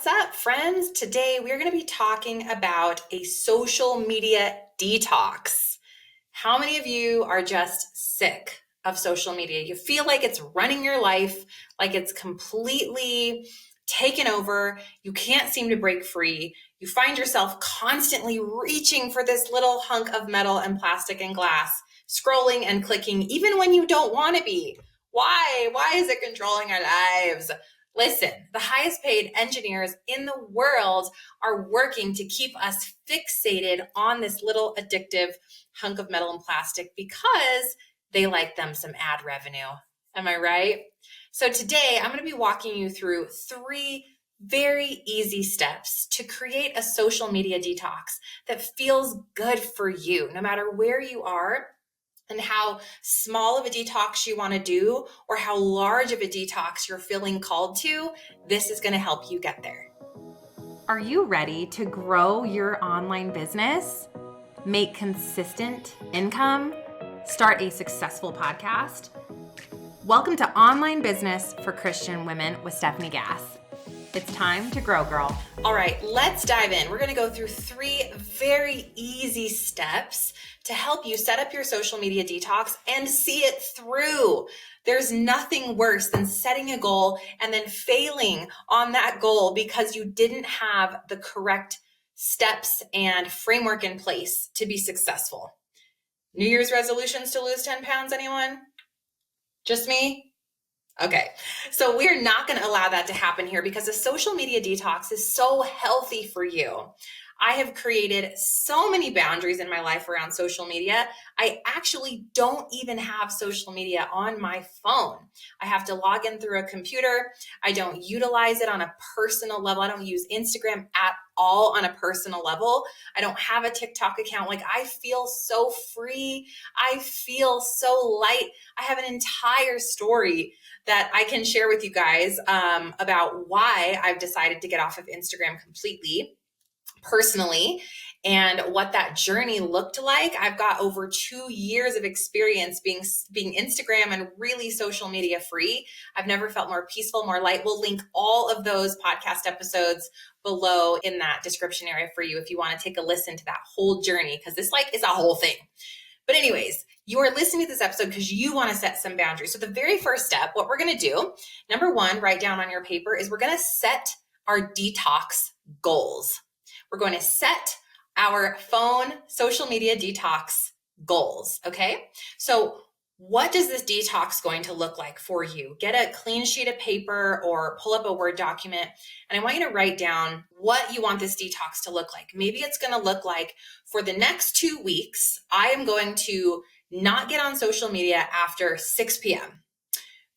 What's up, friends? Today we're going to be talking about a social media detox. How many of you are just sick of social media? You feel like it's running your life, like it's completely taken over. You can't seem to break free. You find yourself constantly reaching for this little hunk of metal and plastic and glass, scrolling and clicking, even when you don't want to be. Why? Why is it controlling our lives? Listen, the highest paid engineers in the world are working to keep us fixated on this little addictive hunk of metal and plastic because they like them some ad revenue. Am I right? So today I'm going to be walking you through 3 very easy steps to create a social media detox that feels good for you, no matter where you are and how small of a detox you want to do or how large of a detox you're feeling called to. This is going to help you get there. Are you ready to grow your online business, make consistent income, start a successful podcast? Welcome to Online Business for Christian Women with Stephanie Gass. It's time to grow, girl. All right, let's dive in. We're going to go through 3 very easy steps to help you set up your social media detox and see it through. There's nothing worse than setting a goal and then failing on that goal because you didn't have the correct steps and framework in place to be successful. New Year's resolutions to lose 10 pounds, anyone? Just me? Okay, so we're not going to allow that to happen here because a social media detox is so healthy for you. I have created so many boundaries in my life around social media. I actually don't even have social media on my phone. I have to log in through a computer. I don't utilize it on a personal level. I don't use Instagram at all on a personal level. I don't have a TikTok account. Like, I feel so free. I feel so light. I have an entire story that I can share with you guys about why I've decided to get off of Instagram completely personally and what that journey looked like. I've got over 2 years of experience being Instagram and really social media free. I've never felt more peaceful, more light. We'll link all of those podcast episodes below in that description area for you if you want to take a listen to that whole journey, because this is a whole thing. But anyways, you are listening to this episode because you want to set some boundaries. So the very first step, what we're going to do, number 1, write down on your paper, is we're going to set our detox goals. We're going to set our phone social media detox goals, okay? So what does this detox going to look like for you? Get a clean sheet of paper or pull up a Word document, and I want you to write down what you want this detox to look like. Maybe it's going to look like, for the next 2 weeks, I am going to not get on social media after 6 p.m.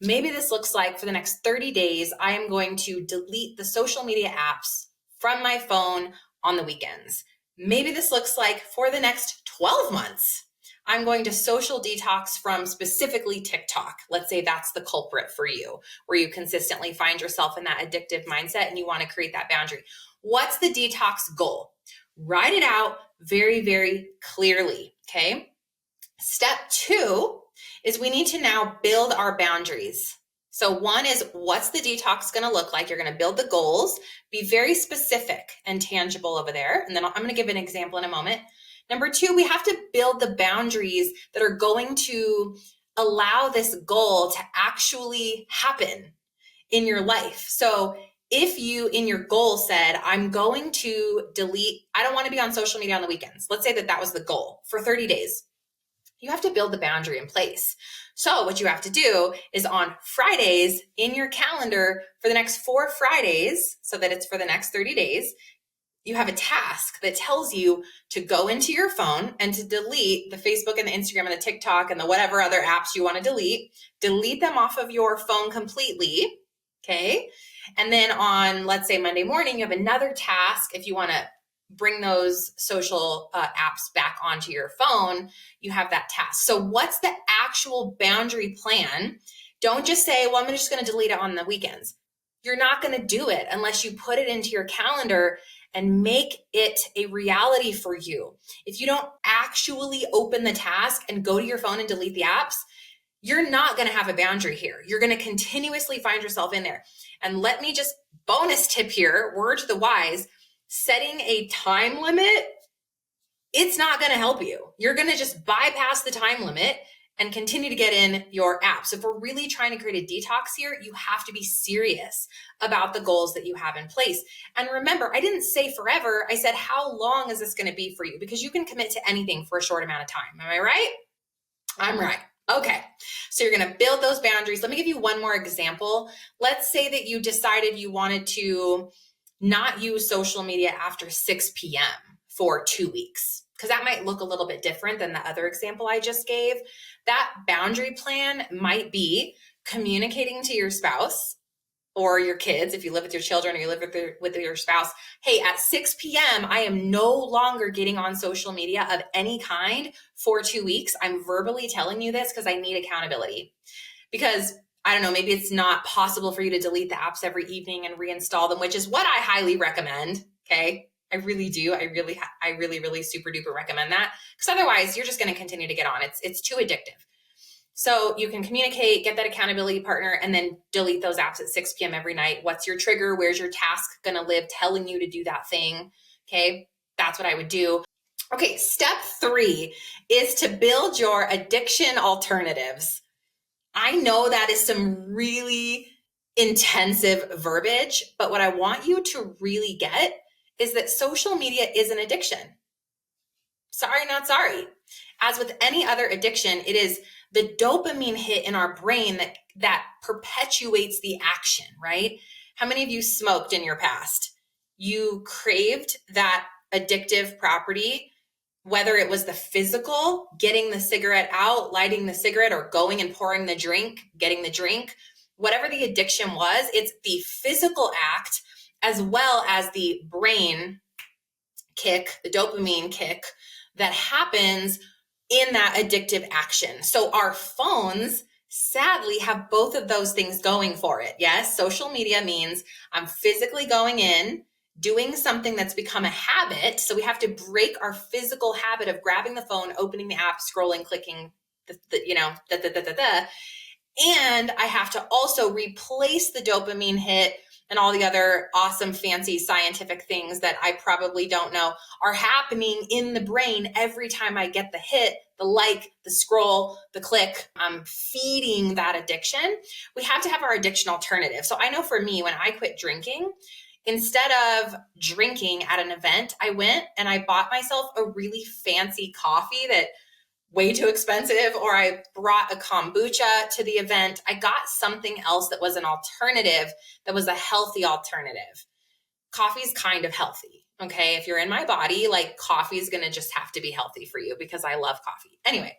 Maybe this looks like, for the next 30 days, I am going to delete the social media apps from my phone on the weekends. Maybe this looks like, for the next 12 months, I'm going to social detox from specifically TikTok. Let's say that's the culprit for you, where you consistently find yourself in that addictive mindset and you want to create that boundary. What's the detox goal? Write it out very, very clearly, okay? Step 2 is we need to now build our boundaries. So 1 is, what's the detox going to look like? You're going to build the goals, be very specific and tangible over there. And then I'm going to give an example in a moment. Number 2, we have to build the boundaries that are going to allow this goal to actually happen in your life. So if you, in your goal, said, I'm going to delete, I don't want to be on social media on the weekends. Let's say that was the goal for 30 days. You have to build the boundary in place. So what you have to do is, on Fridays in your calendar for the next 4 Fridays, so that it's for the next 30 days, you have a task that tells you to go into your phone and to delete the Facebook and the Instagram and the TikTok and the whatever other apps you want to delete them off of your phone completely. Okay. And then on, let's say, Monday morning, you have another task. If you want to bring those social apps back onto your phone, you have that task. So what's the actual boundary plan? Don't just say, well, I'm just going to delete it on the weekends. You're not going to do it unless you put it into your calendar and make it a reality for you. If you don't actually open the task and go to your phone and delete the apps, you're not going to have a boundary here. You're going to continuously find yourself in there. And let me just bonus tip here, word to the wise, setting a time limit, it's not going to help you. You're going to just bypass the time limit and continue to get in your apps. If we're really trying to create a detox here, you have to be serious about the goals that you have in place. And remember, I didn't say forever. I said, how long is this going to be for you? Because you can commit to anything for a short amount of time. Am I right? I'm right. Okay. So you're going to build those boundaries. Let me give you one more example. Let's say that you decided you wanted to not use social media after 6 p.m. for 2 weeks, because that might look a little bit different than the other example I just gave. That boundary plan might be communicating to your spouse or your kids, if you live with your children or you live with your spouse, hey, at 6 p.m., I am no longer getting on social media of any kind for 2 weeks. I'm verbally telling you this because I need accountability. Because I don't know, maybe it's not possible for you to delete the apps every evening and reinstall them, which is what I highly recommend. Okay. I really do. I really super duper recommend that, because otherwise you're just going to continue to get on. It's too addictive. So you can communicate, get that accountability partner, and then delete those apps at 6 p.m. every night. What's your trigger? Where's your task going to live telling you to do that thing? Okay. That's what I would do. Okay. Step 3 is to build your addiction alternatives. I know that is some really intensive verbiage, but what I want you to really get is that social media is an addiction. Sorry, not sorry. As with any other addiction, it is the dopamine hit in our brain that perpetuates the action, right? How many of you smoked in your past? You craved that addictive property, whether it was the physical, getting the cigarette out, lighting the cigarette, or going and pouring the drink, getting the drink, whatever the addiction was, it's the physical act as well as the brain kick, the dopamine kick that happens in that addictive action. So our phones sadly have both of those things going for it. Yes, social media means I'm physically going in, doing something that's become a habit. So we have to break our physical habit of grabbing the phone, opening the app, scrolling, clicking, and I have to also replace the dopamine hit and all the other awesome, fancy scientific things that I probably don't know are happening in the brain every time I get the hit, the like, the scroll, the click. I'm feeding that addiction. We have to have our addiction alternative. So I know for me, when I quit drinking, instead of drinking at an event, I went and I bought myself a really fancy coffee that way too expensive, or I brought a kombucha to the event. I got something else that was an alternative, that was a healthy alternative. Coffee's kind of healthy. Okay. If you're in my body, like coffee is going to just have to be healthy for you because I love coffee. Anyway,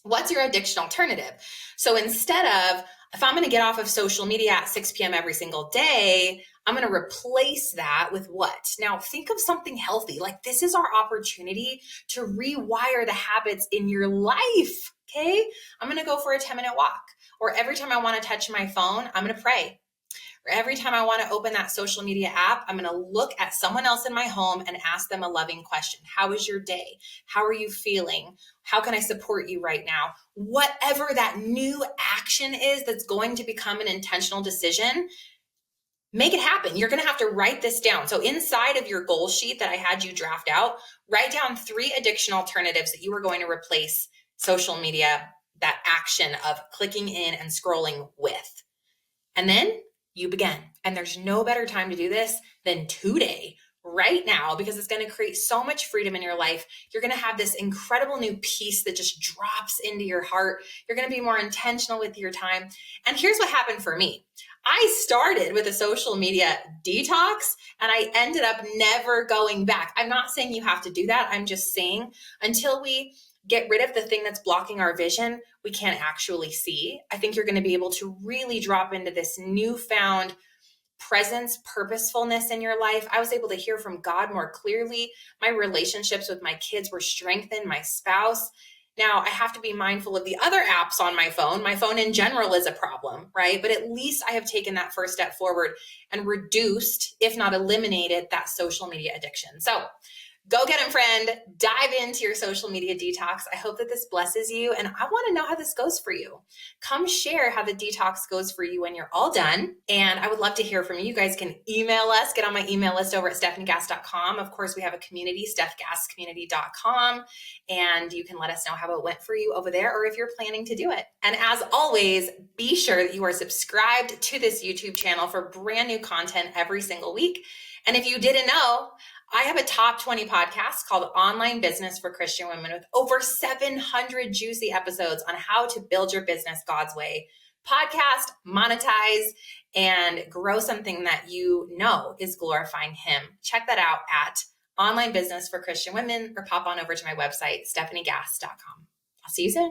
what's your addiction alternative? So instead of, if I'm going to get off of social media at 6 p.m. every single day, I'm going to replace that with what? Now, think of something healthy. Like, this is our opportunity to rewire the habits in your life. Okay. I'm going to go for a 10-minute walk, or every time I want to touch my phone, I'm going to pray. Or every time I want to open that social media app, I'm going to look at someone else in my home and ask them a loving question. How was your day? How are you feeling? How can I support you right now? Whatever that new action is that's going to become an intentional decision, make it happen. You're going to have to write this down. So inside of your goal sheet that I had you draft out, write down 3 addiction alternatives that you are going to replace social media, that action of clicking in and scrolling with. And then you begin. And there's no better time to do this than today, right now, because it's going to create so much freedom in your life. You're going to have this incredible new peace that just drops into your heart. You're going to be more intentional with your time. And here's what happened for me. I started with a social media detox and I ended up never going back. I'm not saying you have to do that. I'm just saying until we get rid of the thing that's blocking our vision, we can't actually see. I think you're going to be able to really drop into this newfound presence, purposefulness in your life. I was able to hear from God more clearly. My relationships with my kids were strengthened, my spouse. Now, I have to be mindful of the other apps on my phone. My phone in general is a problem, right? But at least I have taken that first step forward and reduced, if not eliminated, that social media addiction. So Go get them, friend. Dive into your social media detox. I hope that this blesses you, and I want to know how this goes for you. Come share how the detox goes for you when you're all done, and I would love to hear from you. You guys can email us. Get on my email list over at stephaniegass.com. Of course, we have a community, stephgasscommunity.com, and you can let us know how it went for you over there or if you're planning to do it. And as always, be sure that you are subscribed to this YouTube channel for brand new content every single week. And if you didn't know, I have a top 20 podcast called Online Business for Christian Women with over 700 juicy episodes on how to build your business God's way. Podcast, monetize, and grow something that you know is glorifying Him. Check that out at Online Business for Christian Women or pop on over to my website, stephaniegass.com. I'll see you soon.